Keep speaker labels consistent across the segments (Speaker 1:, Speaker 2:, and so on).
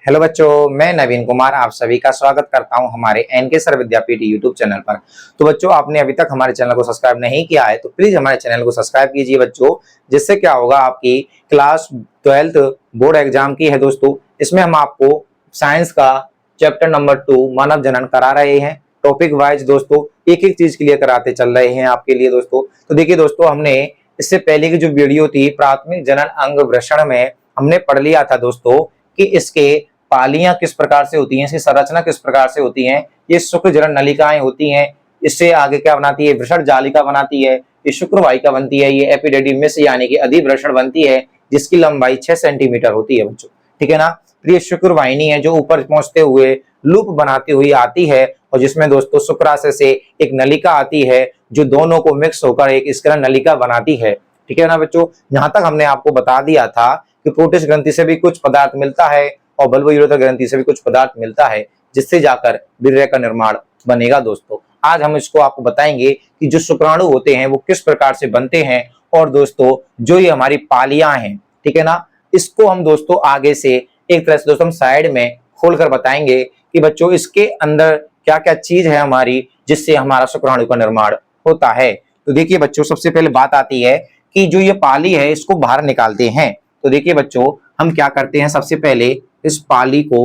Speaker 1: Hello बच्चों, मैं नवीन कुमार आप सभी का स्वागत करता हूं हमारे एनके सर विद्यापीठ यूट्यूब चैनल पर। तो बच्चों, आपने अभी तक हमारे चैनल को सब्सक्राइब नहीं किया है तो प्लीज हमारे चैनल को सब्सक्राइब कीजिए बच्चों। जिससे क्या होगा, आपकी क्लास 12th बोर्ड एग्जाम की है दोस्तों। इसमें हम आपको साइंस का चैप्टर नंबर 2 मानव जनन करा रहे हैं। टॉपिक वाइज दोस्तों एक एक चीज क्लियर कराते चल रहे हैं आपके लिए दोस्तों। तो देखिए दोस्तों, हमने इससे पहले की जो वीडियो थी प्राथमिक जनन अंग वृषण में हमने पढ़ लिया था दोस्तों कि इसके पालियां किस प्रकार से होती हैं, इसकी संरचना किस प्रकार से होती है। ये शुक्र जनन नलिकाएं होती हैं। इससे आगे क्या बनाती है, वृषण जालिका बनाती है। ये शुक्रवाहिका बनती है। ये एपिडिडिमिस यानी कि अधिवृषण बनती है, जिसकी लंबाई 6 सेंटीमीटर होती है बच्चों, ठीक है ना। तो ये शुक्रवाहिनी है जो ऊपर पहुंचते हुए लूप बनाती हुई आती है और जिसमें दोस्तों शुक्राशय से एक नलिका आती है जो दोनों को मिक्स होकर एक स्करण नलिका बनाती है, ठीक है ना बच्चों। यहां तक हमने आपको बता दिया था कि प्रोटिस्ट ग्रंथि से भी कुछ पदार्थ मिलता है और बल्बयुरोथर ग्रंथि से भी कुछ पदार्थ मिलता है, जिससे जाकर वीर्य का निर्माण बनेगा दोस्तों। आज हम इसको आपको बताएंगे कि जो शुक्राणु होते हैं वो किस प्रकार से बनते हैं और दोस्तों जो ये हमारी पालियां हैं, ठीक है ना, इसको हम दोस्तों आगे से एक तरह से दोस्तों हम साइड में खोलकर बताएंगे कि बच्चों इसके अंदर क्या क्या चीज है हमारी, जिससे हमारा शुक्राणु का निर्माण होता है। तो देखिए बच्चों, सबसे पहले बात आती है कि जो ये पाली है इसको बाहर निकालते हैं। तो देखिए बच्चों, हम क्या करते हैं, सबसे पहले इस पाली को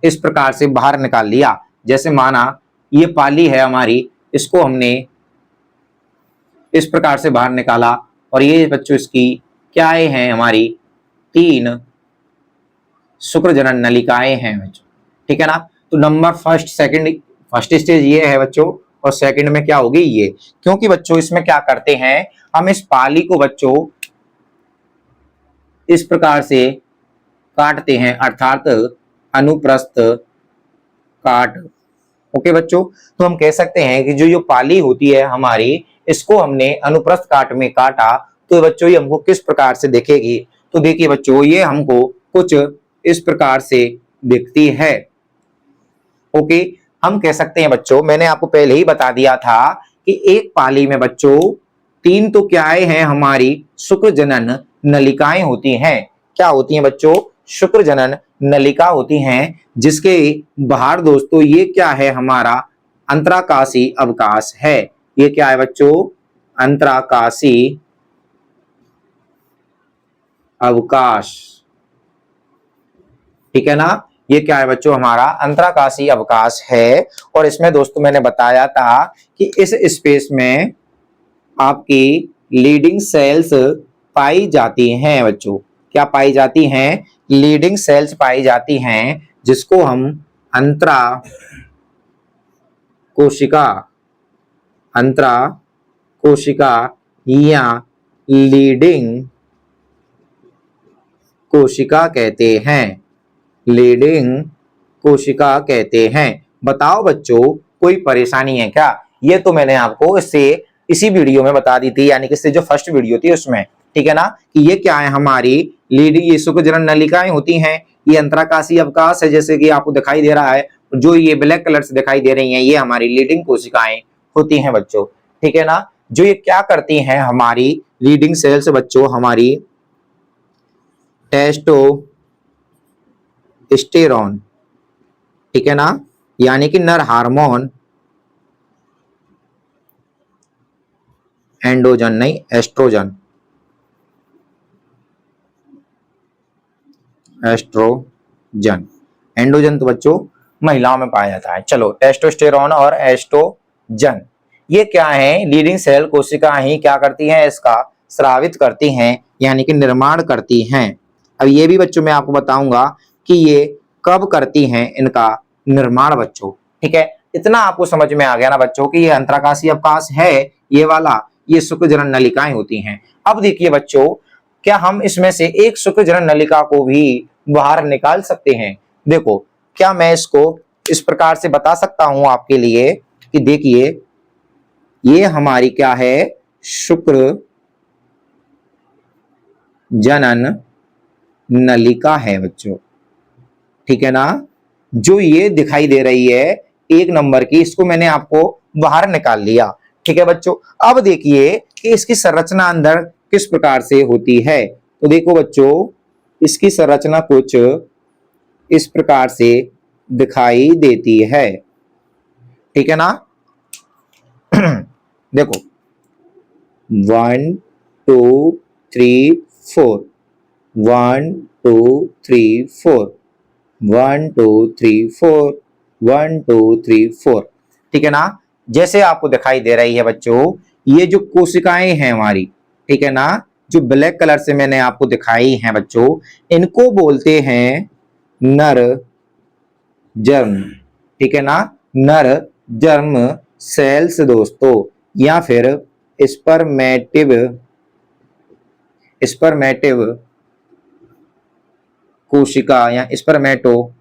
Speaker 1: इस प्रकार से बाहर निकाल लिया। जैसे माना ये पाली है हमारी, इसको हमने इस प्रकार से बाहर निकाला और ये बच्चों इसकी क्या हैं, हमारी 3 शुक्र जनन नलिकाएं हैं बच्चों, ठीक है ना। तो नंबर फर्स्ट स्टेज ये है बच्चों और सेकंड में क्या होगी ये, क्योंकि बच्चों इसमें क्या करते हैं, हम इस पाली को बच्चों इस प्रकार से काटते हैं, अर्थात अनुप्रस्थ काट। ओके बच्चों, तो हम कह सकते हैं कि जो पाली होती है हमारी, इसको हमने अनुप्रस्थ काट में काटा तो बच्चों ये हमको किस प्रकार से दिखेगी। तो देखिए बच्चों, ये हमको कुछ इस प्रकार से दिखती है। ओके, हम कह सकते हैं बच्चों, मैंने आपको पहले ही बता दिया था कि एक पाली में बच्चों 3 तो क्या है हमारी शुक्र जनन नलिकाएं होती हैं। क्या होती हैं बच्चों, शुक्र जनन नलिका होती हैं, जिसके बाहर दोस्तों ये क्या है, हमारा अंतराकाशी अवकाश है। ये क्या है बच्चों, अंतराकाशी अवकाश, ठीक है ना। ये क्या है बच्चों, हमारा अंतराकाशी अवकाश है। और इसमें दोस्तों मैंने बताया था कि इस स्पेस में आपकी लीडिंग सेल्स पाई जाती हैं बच्चों। क्या पाई जाती हैं, लीडिंग सेल्स पाई जाती हैं, जिसको हम अंतरा कोशिका या लीडिंग कोशिका कहते हैं, लीडिंग कोशिका कहते हैं। बताओ बच्चों, कोई परेशानी है क्या। ये तो मैंने आपको इसी वीडियो में बता दी थी, यानी कि इससे जो फर्स्ट वीडियो थी उसमें, ठीक है ना, कि ये क्या है हमारी लीडिंग, ये शुक्र जनन नलिकाएं होती हैं। ये अंतराकाशी अवकाश है, जैसे कि आपको दिखाई दे रहा है, जो ये ब्लैक कलर से दिखाई दे रही हैं ये हमारी लीडिंग कोशिकाएं होती हैं बच्चों, ठीक है ना। जो ये क्या करती हैं, हमारी लीडिंग सेल्स बच्चों हमारी टेस्टोस्टेरोन, ठीक है ना, यानी कि नर हार्मोन, एंड्रोजन नहीं एस्ट्रोजन, एंड्रोजन तो बच्चों महिलाओं में पाया जाता है। चलो, टेस्टोस्टेरोन और एस्ट्रोजन ये क्या है, लीडिंग सेल कोशिका ही क्या करती हैं, इसका स्रावित करती हैं, यानी कि निर्माण करती हैं। अब ये भी बच्चों मैं आपको बताऊंगा कि ये कब करती हैं इनका निर्माण बच्चों, ठीक है। इतना आपको समझ में आ गया ना बच्चों कि ये अंतराकाशी अवकाश है, ये वाला, ये शुक्र जनन नलिकाएं होती हैं। अब देखिए बच्चों, क्या हम इसमें से एक शुक्र जनन नलिका को भी बाहर निकाल सकते हैं। देखो, क्या मैं इसको इस प्रकार से बता सकता हूं आपके लिए कि देखिए ये हमारी क्या है, शुक्र जनन नलिका है बच्चों, ठीक है ना। जो ये दिखाई दे रही है 1 नंबर की, इसको मैंने आपको बाहर निकाल लिया, ठीक है बच्चों। अब देखिए कि इसकी संरचना अंदर किस प्रकार से होती है। तो देखो बच्चों, इसकी संरचना कुछ इस प्रकार से दिखाई देती है। ठीक है ना। देखो 1 2 3 4, 1 2 3 4, 1 2 3 4, 1 2 3 4। ठीक है ना। जैसे आपको दिखाई दे रही है बच्चों, ये जो कोशिकाएं हैं हमारी, ठीक है ना, जो ब्लैक कलर से मैंने आपको दिखाई हैं बच्चों, इनको बोलते हैं नर जर्म। ठीक है ना, नर जर्म सेल्स दोस्तों, या फिर स्पर्मेटिव स्पर्मेटिव कोशिका या स्पर्मेटो।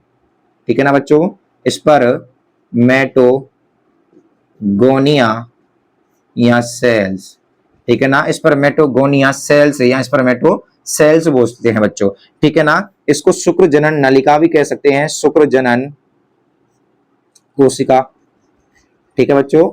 Speaker 1: ठीक है ना बच्चों, स्पर्मेटोगोनिया या सेल्स। ठीक है ना, स्पर्मेटोगोनिया सेल्स या स्पर्मेटो सेल्स बोलते हैं बच्चों। ठीक है ना, इसको शुक्र जनन नलिका भी कह सकते हैं, शुक्र जनन कोशिका। ठीक है बच्चों,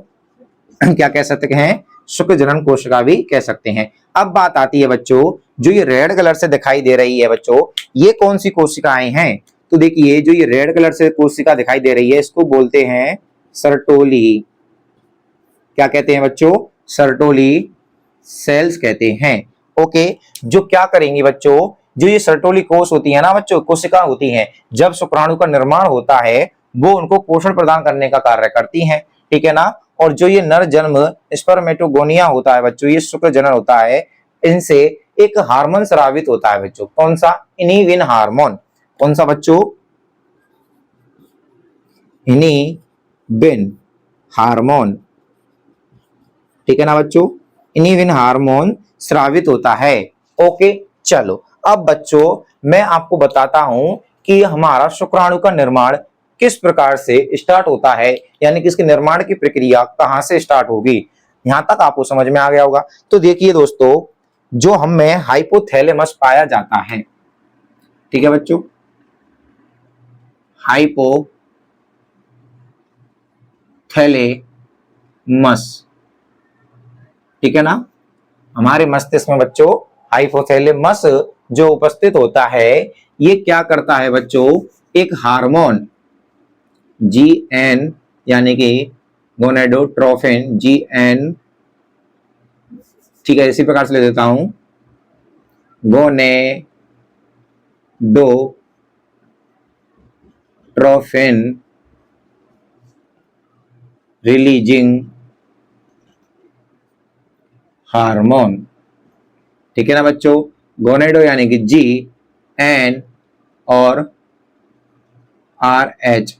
Speaker 1: क्या कह सकते हैं, शुक्र जनन कोशिका भी कह सकते हैं। अब बात आती है बच्चों, जो ये रेड कलर से दिखाई दे रही है बच्चों, ये कौन सी कोशिकाएं हैं। तो देखिए, जो ये रेड कलर से कोशिका दिखाई दे रही है, इसको बोलते हैं सर्टोली। क्या कहते हैं बच्चों, सर्टोली सेल्स कहते हैं। ओके, जो क्या करेंगी बच्चों, जो ये सर्टोली कोष होती है ना बच्चों, कोशिका होती हैं, जब शुक्राणु का निर्माण होता है वो उनको पोषण प्रदान करने का कार्य करती हैं। ठीक है ना। और जो ये नर जन्म स्पर्मेटोगोनिया होता है बच्चों, ये शुक्र जनन होता है, इनसे एक हार्मोन स्रावित होता है बच्चों। कौन सा, इनिविन हार्मोन। कौन सा बच्चों, इनिविन हार्मोन। ठीक है ना बच्चों, इनिविन हार्मोन स्रावित होता है। ओके, चलो अब बच्चों मैं आपको बताता हूं कि हमारा शुक्राणु का निर्माण किस प्रकार से स्टार्ट होता है, यानी कि इसके निर्माण की प्रक्रिया कहां से स्टार्ट होगी। यहां तक आपको समझ में आ गया होगा। तो देखिए दोस्तों, जो हम में हाइपोथैलेमस पाया जाता है। ठीक है बच्चों, हाइपोथैलेमस। ठीक है ना, हमारे मस्तिष्क में बच्चों हाइपोथैलेमस जो उपस्थित होता है, ये क्या करता है बच्चों, एक हार्मोन GN यानी कि गोनेडोट्रोफिन GN। ठीक है, इसी प्रकार से ले देता हूं, गोनेडोट्रोफिन रिलीजिंग हार्मोन। ठीक है ना बच्चों, गोनेडो यानी कि GN और RH,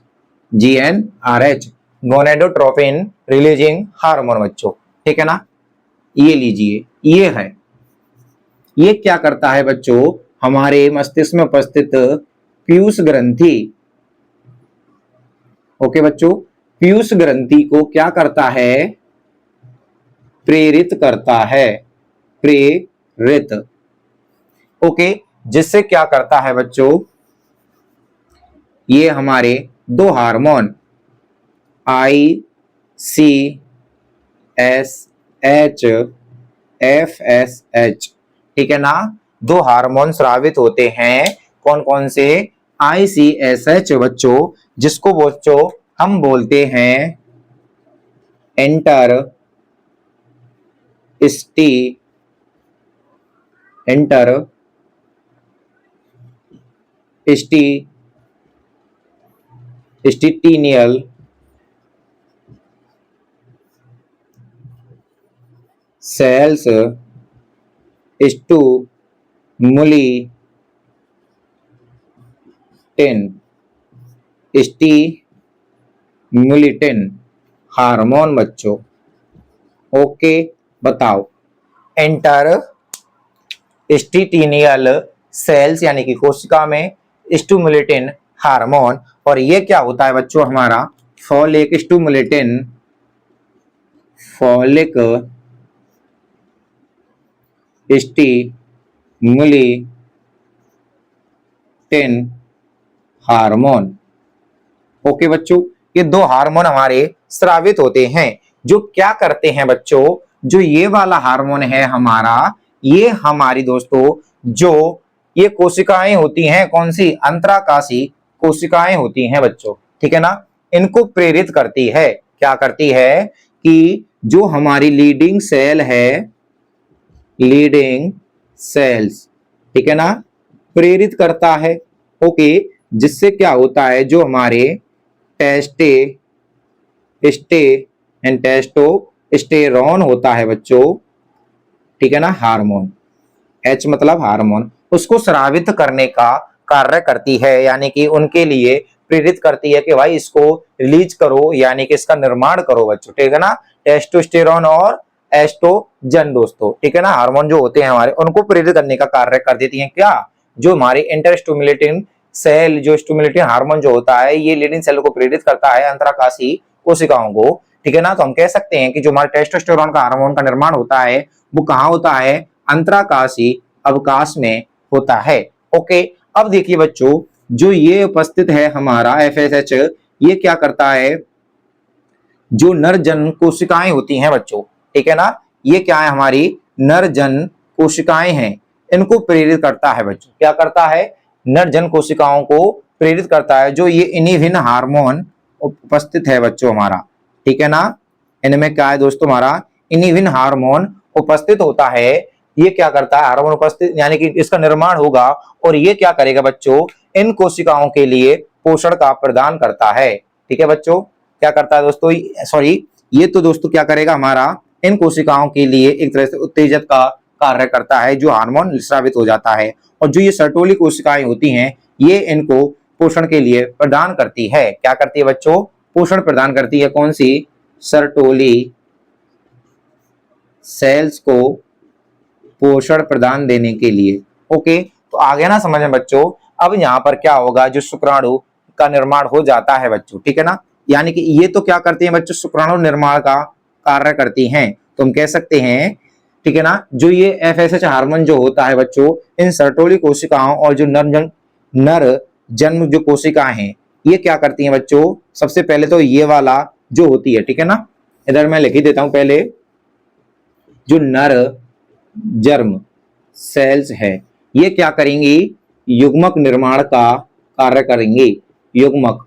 Speaker 1: GnRH, gonadotrophin releasing hormone बच्चों। ठीक है ना, ये लीजिए, ये है, ये क्या करता है बच्चों, हमारे मस्तिष्क में उपस्थित पीयूष ग्रंथि। ओके बच्चों, पीयूष ग्रंथि को क्या करता है, प्रेरित करता है, प्रेरित। ओके, जिससे क्या करता है बच्चों, ये हमारे दो हार्मोन ICSH FSH। ठीक है ना, दो हार्मोन स्रावित होते हैं। कौन कौन से, ICSH बच्चों, जिसको बच्चों हम बोलते हैं एंटर स्टिटिनियल सेल्स स्टिमुलेटिन हार्मोन बच्चों। ओके, बताओ, एंटर स्टिटिनियल सेल्स यानी कि कोशिका में स्टिमुलेटिन हार्मोन। और ये क्या होता है बच्चों, हमारा फॉलिक स्टिमुलेटिन, फॉलिक स्टिमुलेटिन हार्मोन। ओके बच्चों, ये दो हार्मोन हमारे स्रावित होते हैं, जो क्या करते हैं बच्चों, जो ये वाला हार्मोन है हमारा, ये हमारी दोस्तों जो ये कोशिकाएं होती हैं, कौन सी, अंतराकाशी कोशिकाएं होती हैं बच्चों, ठीक है ना, इनको प्रेरित करती है। क्या करती है कि जो हमारी लीडिंग सेल है, लीडिंग सेल्स, ठीक है ना, प्रेरित करता है। ओके, जिससे क्या होता है, जो हमारे टेस्टे स्टे एंड टेस्टोस्टेरोन होता है बच्चों, ठीक है ना, हार्मोन, एच मतलब हार्मोन, उसको स्रावित करने का कार्य करती है, यानी कि उनके लिए प्रेरित करती है कि भाई इसको रिलीज करो, यानी कि इसका निर्माण करो बच्चों, ठीक है ना। टेस्टोस्टेरोन और एस्ट्रोजन दोस्तों, ठीक है ना, हार्मोन जो होते हैं हमारे, उनको प्रेरित करने का कार्य कर देती हैं। क्या, जो हमारे इंटरस्टिमुलेटिंग सेल, जो स्टिमुलेटिंग हार्मोन जो होता है, ये लीडिंग सेल को प्रेरित करता है, अंतराकाशी कोशिकाओं को, ठीक है ना। तो हम कह सकते हैं कि जो हमारे टेस्टोस्टेरोन का हार्मोन का निर्माण होता है वो कहाँ होता है, अंतराकाशी अवकाश में होता है। ओके, अब देखिए बच्चों, जो ये उपस्थित है हमारा एफएसएच, ये क्या करता है, जो नर जन कोशिकाएं होती हैं बच्चों, ठीक है ना, ये क्या है, हमारी नर जन कोशिकाएं हैं, इनको प्रेरित करता है बच्चों। क्या करता है, नर जन कोशिकाओं को प्रेरित करता है, जो ये इनिविन हार्मोन उपस्थित है बच्चों हमारा, ठीक है ना। इनमें क्या है दोस्तों, हमारा इनिविन हार्मोन उपस्थित होता है। ये क्या करता है, हार्मोन उपस्थित, यानी कि इसका निर्माण होगा, और ये क्या करेगा बच्चों, इन कोशिकाओं के लिए पोषण का प्रदान करता है, ठीक है बच्चों। क्या करता है दोस्तों, सॉरी, ये तो दोस्तों क्या करेगा, हमारा इन कोशिकाओं के लिए एक तरह से उत्तेजक का कार्य करता है, जो हार्मोन स्रावित हो जाता है। और जो ये सर्टोली कोशिकाएं होती हैं, ये इनको पोषण के लिए प्रदान करती है। क्या करती है बच्चों, पोषण प्रदान करती है। कौन सी, सर्टोली सेल्स को पोषण प्रदान देने के लिए। ओके, तो आ गया ना समझ में बच्चों। अब यहाँ पर क्या होगा, जो शुक्राणु का निर्माण हो जाता है बच्चों, ठीक है ना, यानी कि ये तो क्या करती हैं बच्चों, शुक्राणु निर्माण का कार्य करती हैं। तो हम कह सकते हैं, ठीक है ना, जो ये एफएसएच हार्मोन जो होता है बच्चों, इन सर्टोली कोशिकाओं और जो नर जन्म जो कोशिकाएं हैं, ये क्या करती हैं बच्चों, सबसे पहले तो ये वाला जो होती है, ठीक है ना, इधर मैं लिख ही देता हूं पहले, जो नर जर्म सेल्स है, ये क्या करेंगी, युग्मक निर्माण का कार्य करेंगे, युग्मक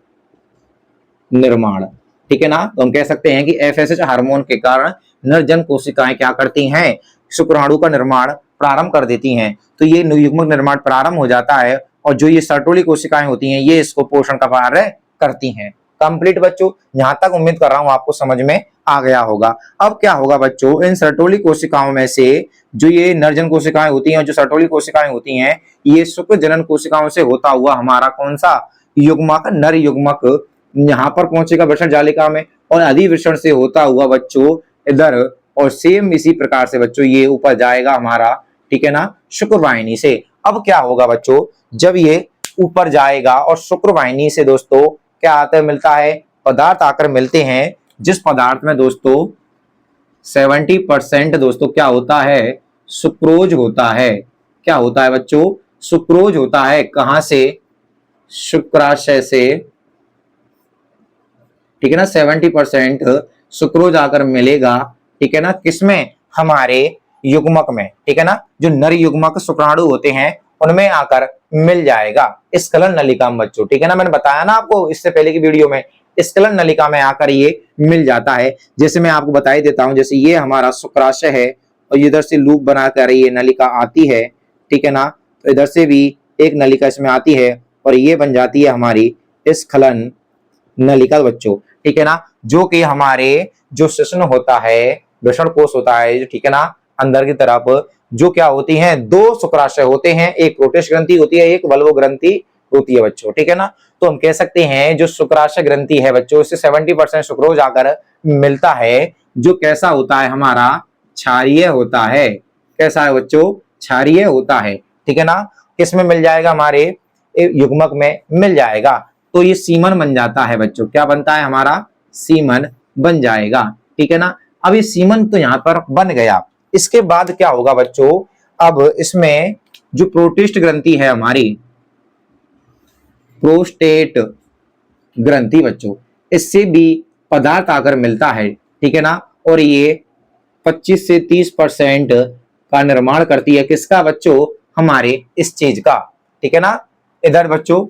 Speaker 1: निर्माण, ठीक है ना। तो हम कह सकते हैं कि एफएसएच हार्मोन के कारण नरजन कोशिकाएं क्या करती हैं, शुक्राणु का निर्माण प्रारंभ कर देती हैं। तो ये युग्मक निर्माण प्रारंभ हो जाता है, और जो ये सर्टोली कोशिकाएं होती हैं, ये इसको पोषण का कार्य करती हैं। कंप्लीट बच्चों, यहां तक उम्मीद कर रहा हूं आपको समझ में आ गया होगा। अब क्या होगा बच्चों, इन सर्टोली कोशिकाओं में से जो ये नरजन कोशिकाएं होती हैं और जो सर्टोली कोशिकाएं होती हैं, ये शुक्र जनन कोशिकाओं से होता हुआ हमारा कौन सा युग्मक, नर युग्मक यहाँ पर पहुंचेगा वृषण जालिका में, और अधिवृषण से होता हुआ बच्चों इधर, और सेम इसी प्रकार से बच्चों ये ऊपर जाएगा हमारा, ठीक है ना, शुक्रवाहिनी से। अब क्या होगा बच्चों, जब ये ऊपर जाएगा और शुक्रवाहिनी से दोस्तों क्या आता है, मिलता है, पदार्थ आकर मिलते हैं, जिस पदार्थ में दोस्तों 70% दोस्तों क्या होता है, सुक्रोज होता है। क्या होता है बच्चों, सुक्रोज होता है। कहां से, शुक्राशय से, ठीक है ना, 70% सुक्रोज आकर मिलेगा, ठीक है ना, किसमें, हमारे युग्मक में, ठीक है ना, जो नर युग्मक शुक्राणु होते हैं उनमें आकर मिल जाएगा स्खलन नलिका में बच्चों, ठीक है ना। मैंने बताया ना आपको इससे पहले की वीडियो में, स्खलन नलिका में आकर ये मिल जाता है। जैसे मैं आपको बता ही देता हूं, जैसे ये हमारा शुक्राशय है, और इधर से लूप बनाकर ये नलिका आती है, ठीक है ना, तो इधर से भी एक नलिका इसमें आती है, और ये बन जाती है हमारी स्खलन नलिका बच्चों, ठीक है ना, जो कि हमारे जो शिश्न होता है, वृषण कोश होता है, ठीक है ना, अंदर की तरफ जो क्या होती हैं, दो शुक्राशय होते हैं, एक प्रोटेस्ट ग्रंथि होती है, एक वल्व ग्रंथि होती है बच्चों, ठीक है ना। तो हम कह सकते हैं जो शुक्राशय ग्रंथि है बच्चों, इससे 70% सुक्रोज आकर मिलता है, जो कैसा होता है, हमारा क्षारीय होता है। कैसा है बच्चों, क्षारीय होता है, ठीक है ना। किसमें मिल जाएगा, हमारे युग्मक में मिल जाएगा। तो ये सीमन बन जाता है बच्चों, क्या बनता है, हमारा सीमन बन जाएगा, ठीक है ना। अब ये सीमन तो यहां पर बन गया, इसके बाद क्या होगा बच्चों, अब इसमें जो प्रोटिस्ट ग्रंथि है हमारी, प्रोस्टेट ग्रंथि बच्चों, इससे भी पदार्थ आकर मिलता है, ठीक है ना, और ये 25 से 30% का निर्माण करती है, किसका बच्चों, हमारे इस चीज का, ठीक है ना। इधर बच्चों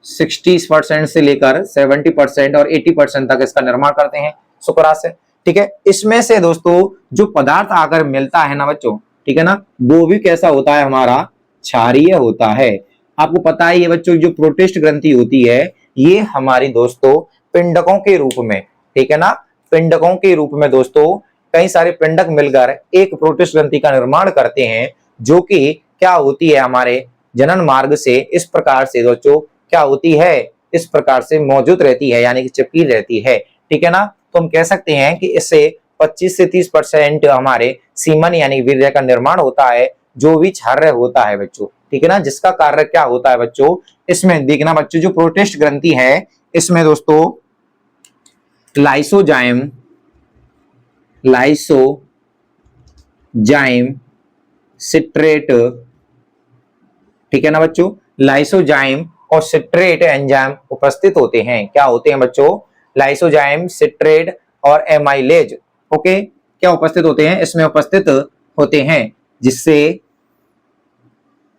Speaker 1: 60% से लेकर 70% और 80% तक इसका निर्माण करते हैं शुक्राशय। ठीक है, इसमें से दोस्तों जो पदार्थ आकर मिलता है ना बच्चों, ठीक है ना, वो भी कैसा होता है, हमारा क्षारीय होता है। आपको पता ही है बच्चों, जो प्रोटिस्ट ग्रंथि होती है ये हमारी दोस्तों पिंडकों के रूप में, ठीक है ना, पिंडकों के रूप में दोस्तों कई सारे पिंडक मिलकर एक प्रोटिस्ट ग्रंथि का निर्माण करते हैं, जो कि क्या होती है, हमारे जनन मार्ग से इस प्रकार से दोस्तों क्या होती है, इस प्रकार से मौजूद रहती है, यानी कि चिपकी रहती है। ठीक है ना, तो हम कह सकते हैं कि इससे 25 से 30% हमारे सीमन यानी वीर्य का निर्माण होता है, जो भी क्षार्य होता है बच्चों। ठीक है ना, जिसका कार्य क्या होता है बच्चों, इसमें देखना बच्चों, जो प्रोटिस्ट ग्रंथि है इसमें दोस्तों लाइसोजाइम सिट्रेट, ठीक है ना बच्चों, लाइसोजाइम और सिट्रेट एंजाइम उपस्थित होते हैं। क्या होते हैं बच्चों, लाइसोजाइम, सिट्रेट और एमाइलेज, ओके, क्या उपस्थित होते हैं, इसमें उपस्थित होते हैं, जिससे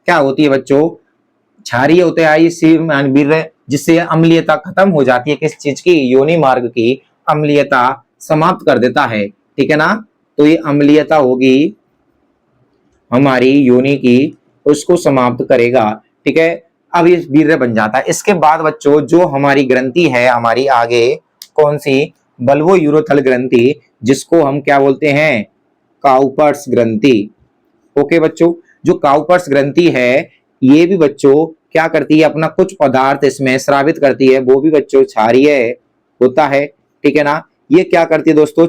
Speaker 1: क्या होती है बच्चों, क्षारीय होते हैं, जिससे अम्लीयता खत्म हो जाती है, किस चीज की, योनि मार्ग की अम्लीयता समाप्त कर देता है। ठीक है ना, तो ये अम्लीयता होगी हमारी योनि की, उसको समाप्त करेगा। ठीक है, अब ये वीर्य बन जाता है। इसके बाद बच्चों जो हमारी ग्रंथि है, हमारी आगे कौन सी, बल्बो यूरोथल ग्रंथि, जिसको हम क्या बोलते हैं, काउपर्स ग्रंथि। ओके बच्चों, जो काउपर्स ग्रंथि है ये भी बच्चों क्या करती है, अपना कुछ पदार्थ इसमें स्रावित करती है, वो भी बच्चों क्षारीय होता है। ठीक है ना, ये क्या करती है दोस्तों,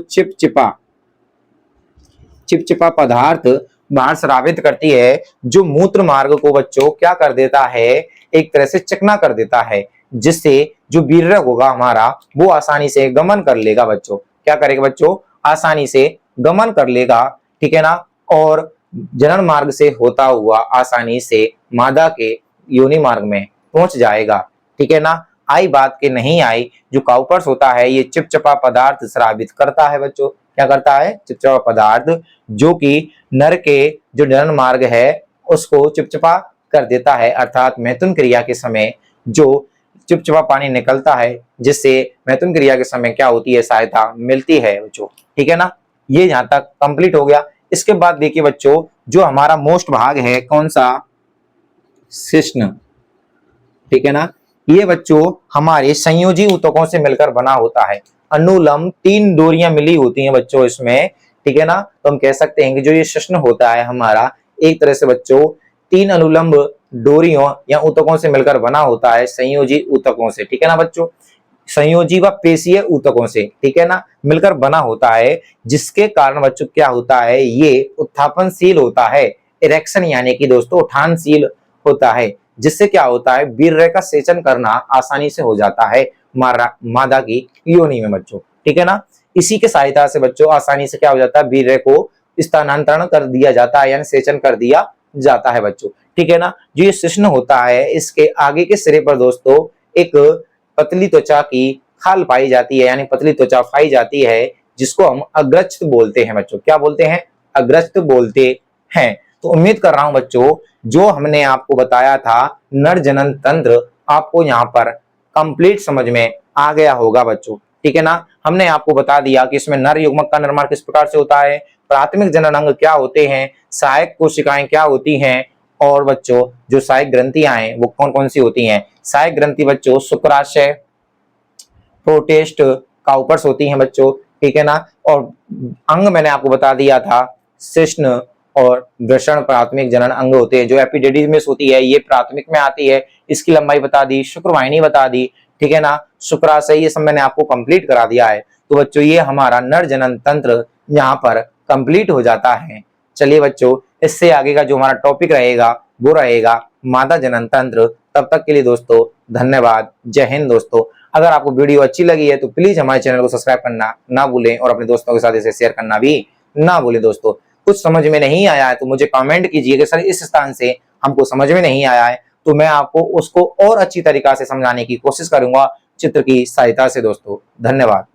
Speaker 1: चिपचिपा पदार्थ बाहर स्रावित करती है, जो मूत्र मार्ग को बच्चों क्या कर देता है, एक तरह से चिकना कर देता है, जिससे जो वीर्य होगा हमारा वो आसानी से गमन कर लेगा बच्चों। क्या करेगा बच्चों, आसानी से गमन कर लेगा। ठीक है ना, और जनन मार्ग से होता हुआ आसानी से मादा के योनि मार्ग में पहुंच जाएगा। ठीक है ना, आई बात के नहीं आई, जो काउपर्स होता है ये चिपचिपा पदार्थ स्रावित करता है बच्चों। क्या करता है, चिपचिपा पदार्थ, जो कि नर के जो जनन मार्ग है उसको चिपचिपा कर देता है, अर्थात मैथुन क्रिया के समय जो चिपचिपा पानी निकलता है, जिससे मैथुन क्रिया के समय क्या होती है, सहायता मिलती है बच्चों। ठीक है ना, ये यहाँ तक कंप्लीट हो गया। इसके बाद देखिए बच्चों, जो हमारा मोस्ट भाग है कौन सा, शिश्न। ठीक है ना, ये बच्चों हमारे संयोजी ऊतकों से मिलकर बना होता है। अनुलंब 3 डोरियां मिली होती हैं बच्चों इसमें। ठीक है ना, तो हम कह सकते हैं कि जो ये शिश्न होता है हमारा, एक तरह से बच्चों 3 अनुलंब डोरियों या ऊतकों से मिलकर बना होता है, संयोजी ऊतकों से। ठीक है ना बच्चों, संयोजी व पेशीय ऊतकों से, ठीक है ना, मिलकर बना होता है, जिसके कारण बच्चों क्या होता है, ये उत्थापनशील होता है, इरेक्शन यानी कि दोस्तों उठानशील होता है, जिससे क्या होता है, वीर्य का सेचन करना आसानी से हो जाता है मादा की योनि में बच्चों। ठीक है ना, इसी के सहायता से बच्चों आसानी से क्या हो जाता है, वीर्य को स्थानांतरण कर दिया जाता है, यानी सेचन कर दिया जाता है बच्चों। ठीक है ना, जो ये शिश्न होता है इसके आगे के सिरे पर दोस्तों एक पतली त्वचा की खाल पाई जाती है, यानी पतली त्वचा पाई जाती है, जिसको हम अग्रस्त बोलते हैं बच्चों। क्या बोलते हैं, अग्रस्त बोलते हैं। तो उम्मीद कर रहा हूं बच्चों, जो हमने आपको बताया था नर जनन तंत्र, आपको यहाँ पर कंप्लीट समझ में आ गया होगा बच्चों। ठीक है ना, हमने आपको बता दिया कि इसमें नर युग्मक का निर्माण किस प्रकार से होता है, प्राथमिक जनन अंग क्या होते हैं, सहायक कोशिकाएं क्या होती हैं, और बच्चों जो सहायक ग्रंथियां हैं वो कौन कौन सी होती हैं। सहायक ग्रंथि बच्चों शुक्राशय, प्रोटेस्ट, काउपर्स होती हैं बच्चों। ठीक है ना, और अंग मैंने आपको बता दिया था, शिश्न और वृषण प्राथमिक जनन अंग होते हैं। जो एपिडिडिमिस होती है ये प्राथमिक में आती है, इसकी लंबाई बता दी, शुक्रवाहिनी बता दी। ठीक है ना, शुक्राशय, ये सब मैंने आपको कंप्लीट करा दिया है। तो बच्चों ये हमारा नर जनन तंत्र यहाँ पर कंप्लीट हो जाता है। चलिए बच्चों, इससे आगे का जो हमारा टॉपिक रहेगा वो रहेगा मादा जनन तंत्र। तब तक के लिए दोस्तों धन्यवाद, जय हिंद दोस्तों। अगर आपको वीडियो अच्छी लगी है तो प्लीज हमारे चैनल को सब्सक्राइब करना ना भूलें, और अपने दोस्तों के साथ इसे शेयर करना भी ना भूलें दोस्तों। कुछ समझ में नहीं आया है तो मुझे कमेंट कीजिए कि सर इस स्थान से हमको समझ में नहीं आया है, तो मैं आपको उसको और अच्छी तरीका से समझाने की कोशिश करूंगा चित्र की सहायता से दोस्तों। धन्यवाद।